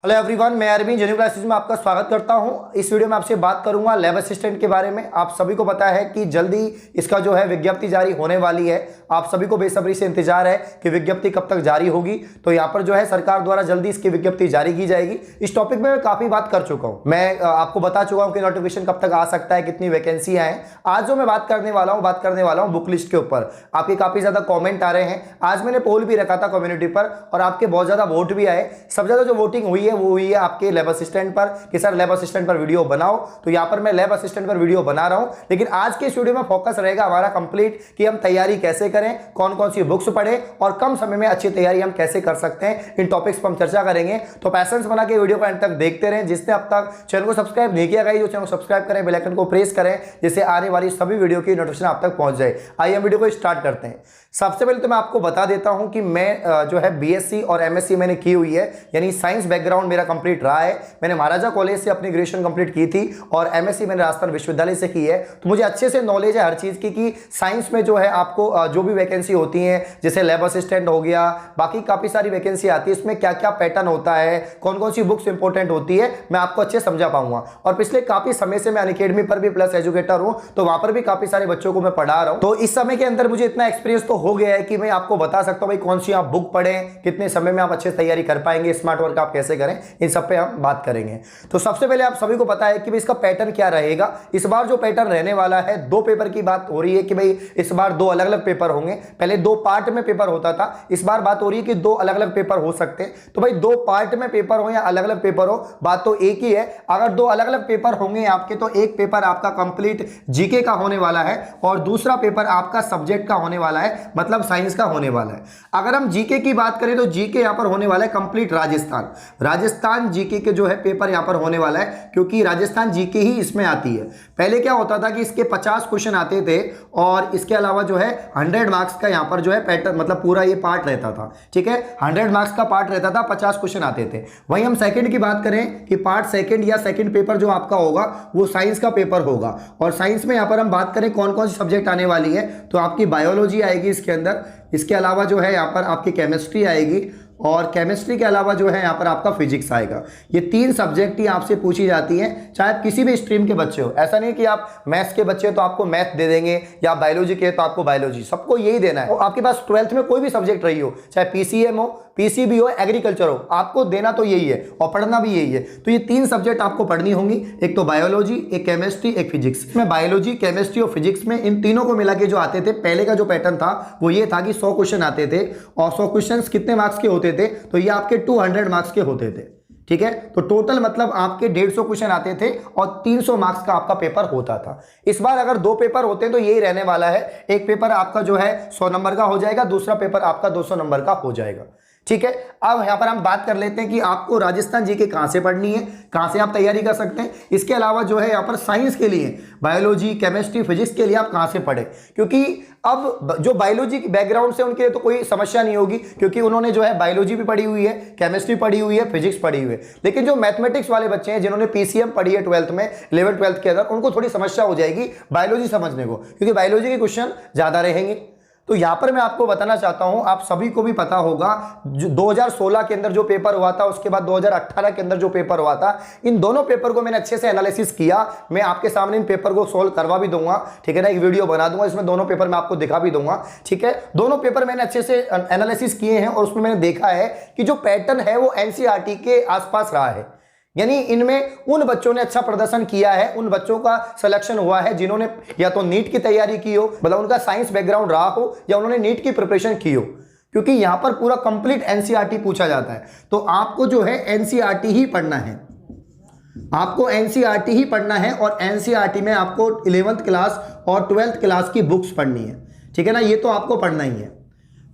Hello everyone, मैं Arvind जेन्यू classes में आपका स्वागत करता हूं। इस वीडियो में आपसे बात करूंगा लैब असिस्टेंट के बारे में। आप सभी को पता है कि जल्दी इसका जो है विज्ञप्ति जारी होने वाली है। आप सभी को बेसब्री से इंतजार है कि विज्ञप्ति कब तक जारी होगी। तो यहाँ पर जो है सरकार द्वारा जल्दी इसकी विज्ञप्ति जारी की जाएगी। इस टॉपिक में मैं काफी बात कर चुका हूँ। मैं आपको बता चुका हूँ कि नोटिफिकेशन कब तक आ सकता है, कितनी वैकेंसियां हैं। आज जो मैं बात करने वाला हूँ बुक लिस्ट के ऊपर। आपके काफी ज्यादा कॉमेंट आ रहे हैं। आज मैंने पोल भी रखा था कम्युनिटी पर और आपके बहुत ज्यादा वोट भी आए। सबसे ज्यादा जो वोटिंग हुई है वो हुई है आपके लैब असिस्टेंट पर कि सर लैब असिस्टेंट पर वीडियो बनाओ। तो यहां पर मैं लैब असिस्टेंट पर वीडियो बना रहा हूं, लेकिन आज के इस वीडियो में फोकस रहेगा हमारा कंप्लीट कि हम तैयारी कैसे करें, कौन कौन सी बुक्स पढ़ें और कम समय में अच्छी तैयारी हम कैसे कर सकते हैं। इन टॉपिक्स पर हम चर्चा करेंगे। तो पैसेंस बना के वीडियो को अंत तक देखते रहें। जिसने अब तक चैनल को सब्सक्राइब नहीं किया गया, चैनल को सब्सक्राइब करें, बेल आइकन को प्रेस करें, जिससे आने वाली सभी वीडियो की नोटिफिकेशन आप तक पहुंच जाए। आइए हम वीडियो को स्टार्ट करते हैं। सबसे पहले तो मैं आपको बता देता हूं कि मैं जो है बीएससी और एमएससी मैंने की हुई है, यानी साइंस बैकग्राउंड मेरा कंप्लीट रहा है। मैंने महाराजा कॉलेज से अपनी ग्रेजुएशन कंप्लीट की थी और एमएससी मैंने राजस्थान विश्वविद्यालय से की है। तो मुझे अच्छे से नॉलेज है हर चीज की कि साइंस में जो है आपको जो भी वैकेंसी होती है, जैसे लैब असिस्टेंट हो गया, बाकी काफी सारी वैकेंसी आती है, इसमें क्या क्या पैटर्न होता है, कौन कौन सी बुक्स इंपॉर्टेंट होती है, मैं आपको अच्छे समझा पाऊंगा। और पिछले काफी समय से मैं अनअकैडमी पर भी प्लस एजुकेटर हूं, तो वहां पर भी काफी सारे बच्चों को मैं पढ़ा रहा हूं। तो इस समय के अंदर मुझे इतना एक्सपीरियंस तो हो गया है कि मैं आपको बता सकता हूं भाई कौन सी आप बुक पढ़ें, कितने समय में आप अच्छे से तैयारी कर पाएंगे, स्मार्ट वर्क आप कैसे करें, इन सब पे हम बात करेंगे। तो सबसे पहले आप सभी को पता है कि भाई इसका पैटर्न क्या रहेगा। इस बार जो पैटर्न रहने वाला है, दो पेपर की बात हो रही है कि भाई इस बार दो अलग अलग पेपर होंगे। पहले दो पार्ट में पेपर होता था, इस बार बात हो रही है कि दो अलग अलग पेपर हो सकते हैं। तो भाई दो पार्ट में पेपर हो या अलग अलग पेपर हो, बात तो एक ही है। अगर दो अलग अलग पेपर होंगे आपके, तो एक पेपर आपका कंप्लीट जीके का होने वाला है और दूसरा पेपर आपका सब्जेक्ट का होने वाला है, मतलब साइंस का होने वाला है। अगर हम जीके की बात करें तो जीके यहां पर होने वाला है कंप्लीट राजस्थान जीके के जो है पेपर यहां पर होने वाला है, क्योंकि राजस्थान जीके ही इसमें आती है। पहले क्या होता था कि इसके 50 क्वेश्चन आते थे और इसके अलावा जो है 100 मार्क्स का यहां पर जो है पैटर्न, मतलब पूरा ये पार्ट रहता था। ठीक है, 100 मार्क्स का पार्ट रहता था, 50 क्वेश्चन आते थे। वहीं हम सेकंड की बात करें कि पार्ट सेकंड या सेकंड पेपर जो आपका होगा वो साइंस का पेपर होगा। और साइंस में यहां पर हम बात करें कौन कौन सी सब्जेक्ट आने वाली है, तो आपकी बायोलॉजी आएगी इसके अंदर। इसके अलावा जो है यहाँ पर आपकी केमिस्ट्री आएगी और केमिस्ट्री के अलावा जो है यहाँ पर आपका फिजिक्स आएगा। ये तीन सब्जेक्ट ही आपसे पूछी जाती हैं, चाहे आप किसी भी स्ट्रीम के बच्चे हो। ऐसा नहीं कि आप मैथ्स के बच्चे हो तो आपको मैथ दे देंगे, या बायोलॉजी के तो आपको बायोलॉजी, सबको यही देना है। और आपके पास 12th में कोई भी सब्जेक्ट रही हो, चाहे पीसीएम हो, पीसीबी हो, एग्रीकल्चर हो, आपको देना तो यही है और पढ़ना भी यही है। तो ये तीन सब्जेक्ट आपको पढ़नी होंगी, एक तो बायोलॉजी, एक केमिस्ट्री, एक फिजिक्स। इसमें बायोलॉजी, केमिस्ट्री और फिजिक्स में इन तीनों को मिला के जो आते थे, पहले का जो पैटर्न था वो ये था कि 100 क्वेश्चन आते थे और 100 क्वेश्चन कितने मार्क्स के होते थे, तो ये आपके 200 मार्क्स के होते थे। ठीक है, तो टोटल मतलब आपके 150 क्वेश्चन आते थे और 300 मार्क्स का आपका पेपर होता था। इस बार अगर दो पेपर होते हैं तो यही रहने वाला है, एक पेपर आपका जो है 100 नंबर का हो जाएगा, दूसरा पेपर आपका 200 नंबर का हो जाएगा। ठीक है, अब यहां पर हम बात कर लेते हैं कि आपको राजस्थान जीके कहां से पढ़नी है, कहां से आप तैयारी कर सकते हैं। इसके अलावा जो है यहां पर साइंस के लिए बायोलॉजी, केमिस्ट्री, फिजिक्स के लिए आप कहां से पढ़े, क्योंकि अब जो बायोलॉजी की बैकग्राउंड से उनके लिए तो कोई समस्या नहीं होगी, क्योंकि उन्होंने जो है बायोलॉजी भी पढ़ी हुई है, केमिस्ट्री पढ़ी हुई है, फिजिक्स पढ़ी हुई है। लेकिन जो मैथमेटिक्स वाले बच्चे हैं जिन्होंने पीसीएम पढ़ी है 12th में, 11th 12th के अंदर, उनको थोड़ी समस्या हो जाएगी बायोलॉजी समझने को, क्योंकि बायोलॉजी के क्वेश्चन ज्यादा रहेंगे। तो यहां पर मैं आपको बताना चाहता हूं, आप सभी को भी पता होगा जो 2016 के अंदर जो पेपर हुआ था, उसके बाद 2018 के अंदर जो पेपर हुआ था, इन दोनों पेपर को मैंने अच्छे से एनालिसिस किया। मैं आपके सामने इन पेपर को सोल्व करवा भी दूंगा, ठीक है ना, एक वीडियो बना दूंगा, इसमें दोनों पेपर मैं आपको दिखा भी दूंगा। ठीक है, दोनों पेपर मैंने अच्छे से एनालिसिस किए हैं और उसमें मैंने देखा है कि जो पैटर्न है वो एनसीईआरटी के आसपास रहा है। यानी इनमें उन बच्चों ने अच्छा प्रदर्शन किया है, उन बच्चों का सिलेक्शन हुआ है जिन्होंने या तो नीट की तैयारी की हो, मतलब उनका साइंस बैकग्राउंड रहा हो, या उन्होंने नीट की प्रिपरेशन की हो, क्योंकि यहां पर पूरा कंप्लीट एनसीईआरटी पूछा जाता है। तो आपको जो है एनसीईआरटी ही पढ़ना है, आपको एनसीईआरटी ही पढ़ना है और एनसीईआरटी में आपको 11th क्लास और 12th क्लास की बुक्स पढ़नी है। ठीक है ना, ये तो आपको पढ़ना ही है।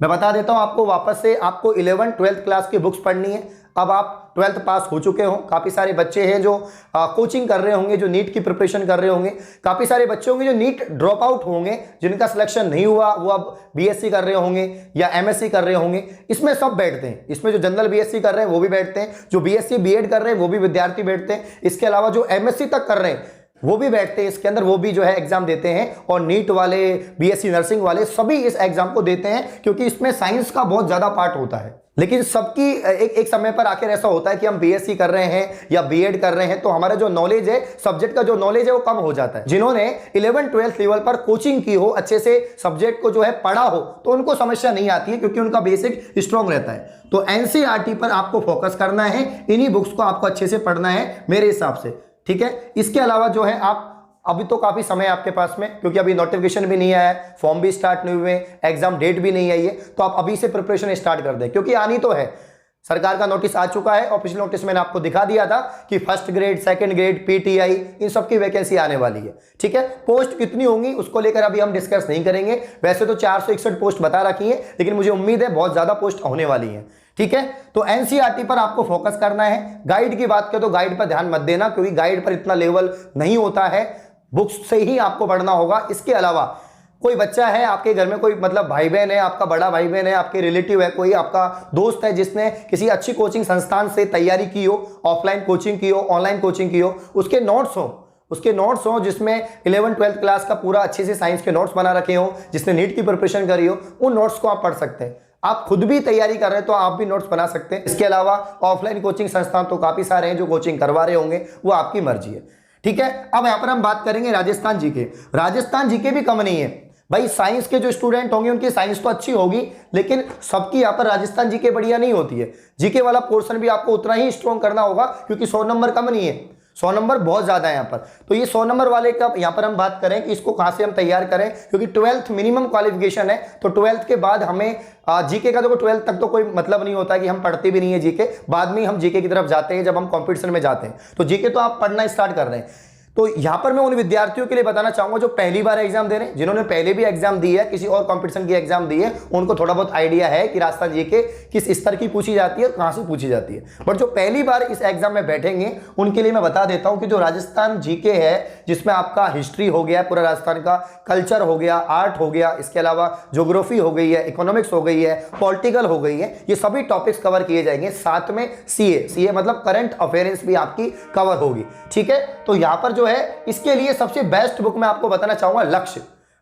मैं बता देता हूं आपको वापस से, आपको 11th 12th क्लास की बुक्स पढ़नी है। अब आप 12th पास हो चुके हो, काफी सारे बच्चे हैं जो कोचिंग कर रहे होंगे, जो नीट की प्रिपरेशन कर रहे होंगे, काफी सारे बच्चे होंगे जो नीट ड्रॉप आउट होंगे, जिनका सिलेक्शन नहीं हुआ, वो अब बीएससी कर रहे होंगे या एमएससी कर रहे होंगे। इसमें सब बैठते हैं, इसमें जो जनरल बीएससी कर रहे हैं वो भी बैठते हैं, जो बीएससी बीएड कर रहे हैं वो भी विद्यार्थी बैठते हैं, इसके अलावा जो एमएससी तक कर रहे हैं वो भी बैठते हैं इसके अंदर, वो भी जो है एग्जाम देते हैं। और नीट वाले, बीएससी नर्सिंग वाले सभी इस एग्जाम को देते हैं, क्योंकि इसमें साइंस का बहुत ज्यादा पार्ट होता है। लेकिन सबकी एक समय पर आखिर ऐसा होता है कि हम बीएससी कर रहे हैं या बीएड कर रहे हैं तो हमारा जो नॉलेज है, सब्जेक्ट का जो नॉलेज है वो कम हो जाता है। जिन्होंने 11-12 लेवल पर कोचिंग की हो, अच्छे से सब्जेक्ट को जो है पढ़ा हो, तो उनको समस्या नहीं आती है क्योंकि उनका बेसिक स्ट्रॉन्ग रहता है। तो एनसीईआरटी पर आपको फोकस करना है, इन्हीं बुक्स को आपको अच्छे से पढ़ना है मेरे हिसाब से, ठीक है। इसके अलावा जो है आप अभी तो काफी समय है आपके पास में, क्योंकि अभी नोटिफिकेशन भी नहीं आया है, फॉर्म भी स्टार्ट नहीं हुए, एग्जाम डेट भी नहीं आई है, तो आप अभी से प्रिपरेशन स्टार्ट कर दें क्योंकि आनी तो है। सरकार का नोटिस आ चुका है और पिछले नोटिस मैंने आपको दिखा दिया था कि first grade, second grade, PTI, इन सब की वैकेंसी आने वाली है, ठीक है। पोस्ट कितनी होंगी उसको लेकर अभी हम डिस्कस नहीं करेंगे। वैसे तो 461 पोस्ट बता रखी है, लेकिन मुझे उम्मीद है बहुत ज्यादा पोस्ट होने वाली है, ठीक है। तो एनसीईआरटी पर आपको फोकस करना है। गाइड की बात करें तो गाइड पर ध्यान मत देना क्योंकि गाइड पर इतना लेवल नहीं होता है, बुक्स से ही आपको पढ़ना होगा। इसके अलावा कोई बच्चा है आपके घर में, कोई मतलब भाई बहन है, आपका बड़ा भाई बहन है, आपके रिलेटिव है, कोई आपका दोस्त है जिसने किसी अच्छी कोचिंग संस्थान से तैयारी की हो, ऑफलाइन कोचिंग की हो, ऑनलाइन कोचिंग की हो, उसके नोट्स हो जिसमें 11-12 क्लास का पूरा अच्छे से साइंस के नोट्स बना रखे हो, जिसने नीट की प्रिपरेशन करी हो, उन नोट्स को आप पढ़ सकते हैं। आप खुद भी तैयारी कर रहे हैं तो आप भी नोट्स बना सकते हैं। इसके अलावा ऑफलाइन कोचिंग संस्थान तो काफी सारे हैं जो कोचिंग करवा रहे होंगे, वो आपकी मर्जी है, ठीक है। अब यहां पर हम बात करेंगे राजस्थान जीके। राजस्थान जीके भी कम नहीं है भाई। साइंस के जो स्टूडेंट होंगे उनकी साइंस तो अच्छी होगी, लेकिन सबकी यहां पर राजस्थान जीके बढ़िया नहीं होती है। जीके वाला पोर्शन भी आपको उतना ही स्ट्रॉन्ग करना होगा क्योंकि 100 नंबर कम नहीं है, 100 नंबर बहुत ज्यादा है यहाँ पर। तो ये 100 नंबर वाले का यहाँ पर हम बात करें कि इसको कहां से हम तैयार करें, क्योंकि 12th मिनिमम क्वालिफिकेशन है। तो 12th के बाद हमें जीके का तो 12th तक तो कोई मतलब नहीं होता कि हम पढ़ते भी नहीं है जीके, बाद में हम जीके की तरफ जाते हैं जब हम कंपटीशन में जाते हैं। तो जीके तो आप पढ़ना स्टार्ट कर रहे हैं। तो यहां पर मैं उन विद्यार्थियों के लिए बताना चाहूंगा जो पहली बार एग्जाम दे रहे हैं, जिन्होंने पहले भी एग्जाम दी है, किसी और कंपटीशन की एग्जाम दी है, उनको थोड़ा बहुत आइडिया है कि राजस्थान जीके किस स्तर की पूछी जाती है और कहां से पूछी जाती है। बट जो पहली बार इस एग्जाम में बैठेंगे उनके लिए मैं बता देता हूं कि जो राजस्थान जीके है, जिसमें आपका हिस्ट्री हो गया, पूरा राजस्थान का कल्चर हो गया, आर्ट हो गया, इसके अलावा ज्योग्राफी हो गई है, इकोनॉमिक्स हो गई है, पॉलिटिकल हो गई है, ये सभी टॉपिक्स कवर किए जाएंगे। साथ में सीए मतलब करंट अफेयर्स भी आपकी कवर होगी, ठीक है। तो यहां पर जो है इसके लिए सबसे बेस्ट बुक मैं आपको बताना चाहूंगा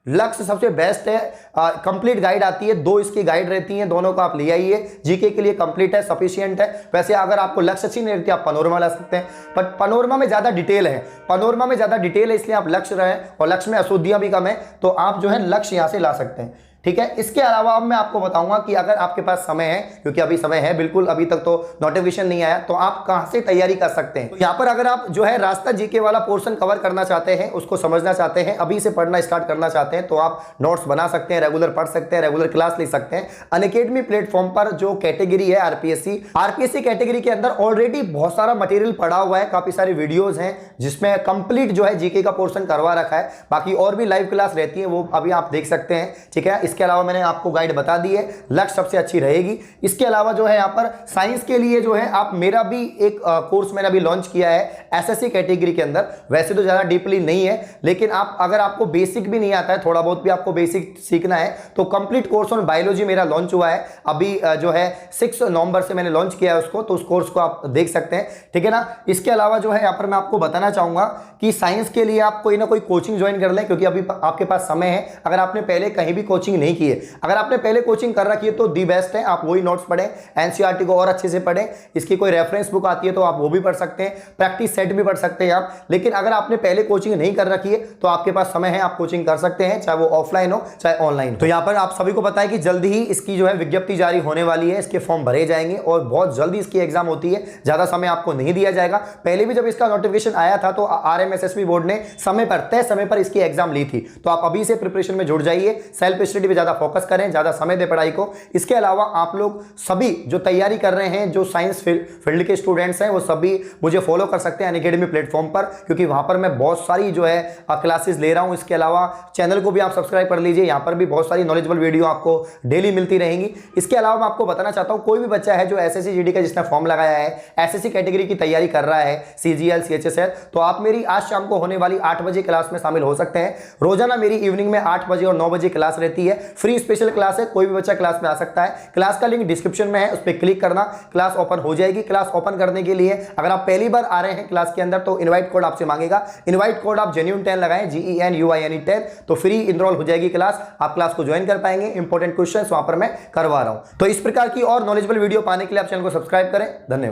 लक्ष्य सबसे बेस्ट है। कंप्लीट गाइड आती है, 2 इसकी गाइड रहती हैं, दोनों को आप ले आइए। जीके के लिए कंप्लीट है, सफिशिएंट है। वैसे अगर आपको लक्ष्य अच्छी नहीं लगती आप पनोरमा ला सकते हैं, बट पनोरमा में ज्यादा डिटेल है, इसलिए आप लक्ष्य रहे, और लक्ष्य में अशुद्धियां भी कम है, तो आप जो है लक्ष्य यहां से ला सकते हैं, ठीक है। इसके अलावा अब मैं आपको बताऊंगा कि अगर आपके पास समय है, क्योंकि अभी समय है बिल्कुल, अभी तक तो नोटिफिकेशन नहीं आया, तो आप कहां से तैयारी कर सकते हैं। तो यहां पर अगर आप जो है रास्ता जीके वाला पोर्शन कवर करना चाहते हैं, उसको समझना चाहते हैं, अभी से पढ़ना स्टार्ट करना चाहते हैं, तो आप नोट्स बना सकते हैं, रेगुलर पढ़ सकते हैं, रेगुलर क्लास ले सकते हैं। अनअकैडमी प्लेटफॉर्म पर जो कैटेगरी है आरपीएससी कैटेगरी के अंदर ऑलरेडी बहुत सारा मटेरियल पड़ा हुआ है, काफी सारे वीडियोज हैं जिसमें कंप्लीट जो है जीके का पोर्शन करवा रखा है। बाकी और भी लाइव क्लास रहती है, वो अभी आप देख सकते हैं, ठीक है। इसके अलावा मैंने आपको गाइड बता दी है, लक्ष्य सबसे अच्छी रहेगी। इसके अलावा जो है यहाँ पर साइंस के लिए जो है आप मेरा भी एक कोर्स मैंने अभी लॉन्च किया है एसएससी कैटेगरी के अंदर। वैसे तो ज्यादा डीपली नहीं है, लेकिन आप अगर आपको बेसिक भी नहीं आता है, थोड़ा बहुत भी आपको बेसिक सीखना है, तो कंप्लीट कोर्स ऑन बायोलॉजी मेरा लॉन्च हुआ है अभी जो है 6 नवंबर से मैंने लॉन्च किया है उसको, तो उस कोर्स को आप देख सकते हैं, ठीक है ना। इसके अलावा जो है यहाँ पर मैं आपको बताना चाहूंगा कि साइंस के लिए आप कोई ना कोई कोचिंग ज्वाइन कर लें, क्योंकि अभी आपके पास समय है। अगर आपने पहले कहीं भी कोचिंग नहीं की है, अगर आपने पहले कोचिंग कर रखी है तो दी बेस्ट है, आप वही नोट्स पढ़ें, एनसीईआरटी को और अच्छे से पढ़ें। इसकी कोई रेफरेंस बुक आती है तो आप वो भी पढ़ सकते हैं, प्रैक्टिस सेट भी पढ़ सकते हैं आप। लेकिन अगर आपने पहले कोचिंग नहीं कर रखी है तो आपके पास समय है, आप कोचिंग कर सकते हैं, चाहे वो ऑफलाइन हो चाहे ऑनलाइन। तो यहाँ पर आप सभी को पता है कि जल्दी ही इसकी जो है विज्ञप्ति जारी होने वाली है, इसके फॉर्म भरे जाएंगे और बहुत जल्दी इसकी एग्जाम होती है, ज्यादा समय आपको नहीं दिया जाएगा। पहले भी जब इसका नोटिफिकेशन आया था तो आरएमएसएसबी बोर्ड ने तय समय पर इसकी एग्जाम ली थी। तो आप अभी से प्रिपरेशन में जुड़ जाइए, सेल्फ स्टडी पे ज्यादा फोकस करें, ज्यादा समय दे पढ़ाई को। इसके अलावा आप लोग सभी जो तैयारी कर रहे हैं, जो साइंस फील्ड के स्टूडेंट्स हैं, वो सभी मुझे फॉलो कर सकते हैं अनअकैडमी प्लेटफॉर्म पर, क्योंकि वहां पर मैं बहुत सारी जो है क्लासेस ले रहा हूं। इसके अलावा चैनल को भी आप सब्सक्राइब कर लीजिए, यहां पर भी बहुत सारी नॉलेजेबल वीडियो आपको डेली मिलती रहेंगी। इसके अलावा मैं आपको बताना चाहता हूं, कोई भी बच्चा है जो एसएससी जीडी का जिसने फॉर्म लगाया है, एसएससी कैटेगरी की तैयारी कर रहा है, सीजीएल सीएचएसएल, तो आप मेरी आज शाम को होने वाली 8 बजे क्लास में शामिल हो सकते हैं। रोजाना मेरी इवनिंग में 8 बजे और 9 बजे क्लास रहती है। फ्री स्पेशल क्लास है, कोई भी बच्चा क्लास में आ सकता है। क्लास का लिंक डिस्क्रिप्शन में है, उस पर क्लिक करना, क्लास ओपन हो जाएगी। क्लास ओपन करने के लिए अगर आप पहली बार आ रहे हैं क्लास के अंदर तो इनवाइट कोड आपसे मांगेगा। इनवाइट कोड आप Genuine10 लगाएं, GENUINE 10, तो फ्री इनरोल हो जाएगी क्लास। आप क्लास को ज्वाइन कर पाएंगे। इंपॉर्टेंट क्वेश्चंस वहां पर मैं करवा रहा हूं। तो इस प्रकार की और नॉलेजेबल वीडियो पाने के लिए आप चैनल को सब्सक्राइब करें। धन्यवाद।